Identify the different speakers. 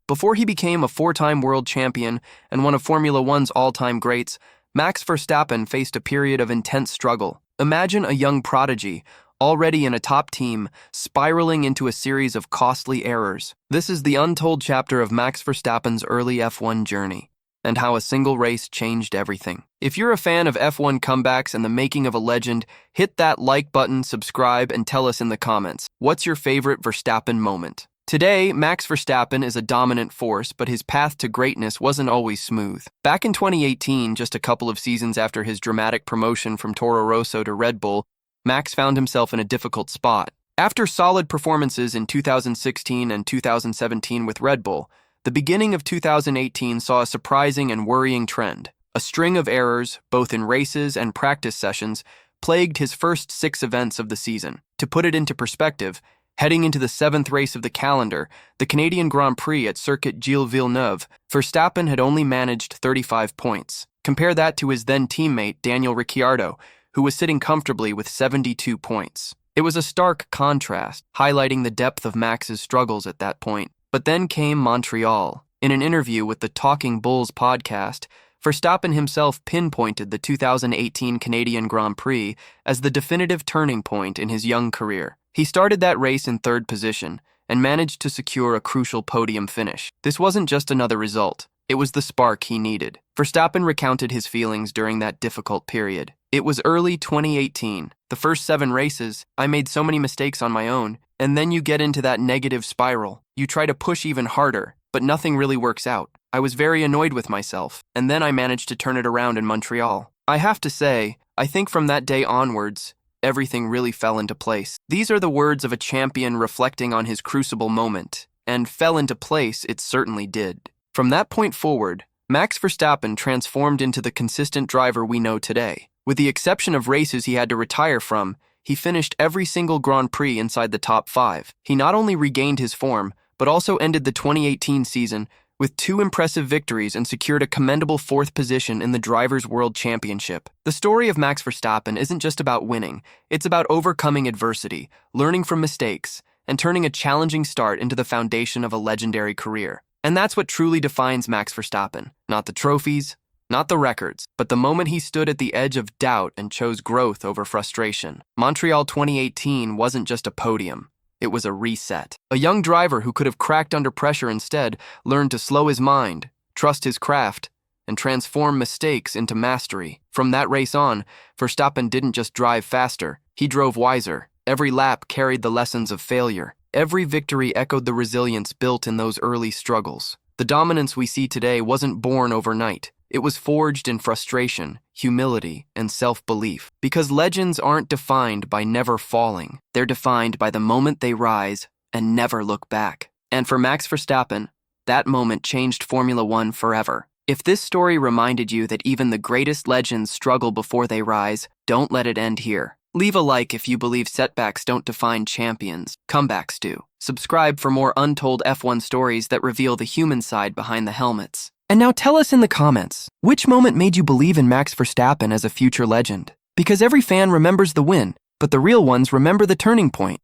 Speaker 1: Before he became a four-time world champion and one of Formula One's all-time greats, Max Verstappen faced a period of intense struggle. Imagine a young prodigy, already in a top team, spiraling into a series of costly errors. This is the untold chapter of Max Verstappen's early F1 journey, and how a single race changed everything. If you're a fan of F1 comebacks and the making of a legend, hit that like button, subscribe, and tell us in the comments, what's your favorite Verstappen moment? Today, Max Verstappen is a dominant force, but his path to greatness wasn't always smooth. Back in 2018, just a couple of seasons after his dramatic promotion from Toro Rosso to Red Bull, Max found himself in a difficult spot. After solid performances in 2016 and 2017 with Red Bull, the beginning of 2018 saw a surprising and worrying trend. A string of errors, both in races and practice sessions, plagued his first 6 events of the season. To put it into perspective, heading into the 7th race of the calendar, the Canadian Grand Prix at Circuit Gilles Villeneuve, Verstappen had only managed 35 points. Compare that to his then teammate Daniel Ricciardo, who was sitting comfortably with 72 points. It was a stark contrast, highlighting the depth of Max's struggles at that point. But then came Montreal. In an interview with the Talking Bulls podcast, Verstappen himself pinpointed the 2018 Canadian Grand Prix as the definitive turning point in his young career. He started that race in 3rd position and managed to secure a crucial podium finish. This wasn't just another result. It was the spark he needed. Verstappen recounted his feelings during that difficult period. It was early 2018. The first 7 races, I made so many mistakes on my own, and then you get into that negative spiral. You try to push even harder, but nothing really works out. I was very annoyed with myself, and then I managed to turn it around in Montreal. I have to say, I think from that day onwards, everything really fell into place. These are the words of a champion reflecting on his crucible moment, and fell into place it certainly did. From that point forward, Max Verstappen transformed into the consistent driver we know today. With the exception of races he had to retire from, he finished every single Grand Prix inside the top 5. He not only regained his form, but also ended the 2018 season with 2 impressive victories and secured a commendable 4th position in the Drivers' World Championship. The story of Max Verstappen isn't just about winning, it's about overcoming adversity, learning from mistakes, and turning a challenging start into the foundation of a legendary career. And that's what truly defines Max Verstappen. Not the trophies, not the records, but the moment he stood at the edge of doubt and chose growth over frustration. Montreal 2018 wasn't just a podium. It was a reset. A young driver who could have cracked under pressure instead learned to slow his mind, trust his craft, and transform mistakes into mastery. From that race on, Verstappen didn't just drive faster, he drove wiser. Every lap carried the lessons of failure. Every victory echoed the resilience built in those early struggles. The dominance we see today wasn't born overnight. It was forged in frustration, humility, and self-belief. Because legends aren't defined by never falling. They're defined by the moment they rise and never look back. And for Max Verstappen, that moment changed Formula One forever. If this story reminded you that even the greatest legends struggle before they rise, don't let it end here. Leave a like if you believe setbacks don't define champions. Comebacks do. Subscribe for more untold F1 stories that reveal the human side behind the helmets. And now tell us in the comments, which moment made you believe in Max Verstappen as a future legend? Because every fan remembers the win, but the real ones remember the turning point.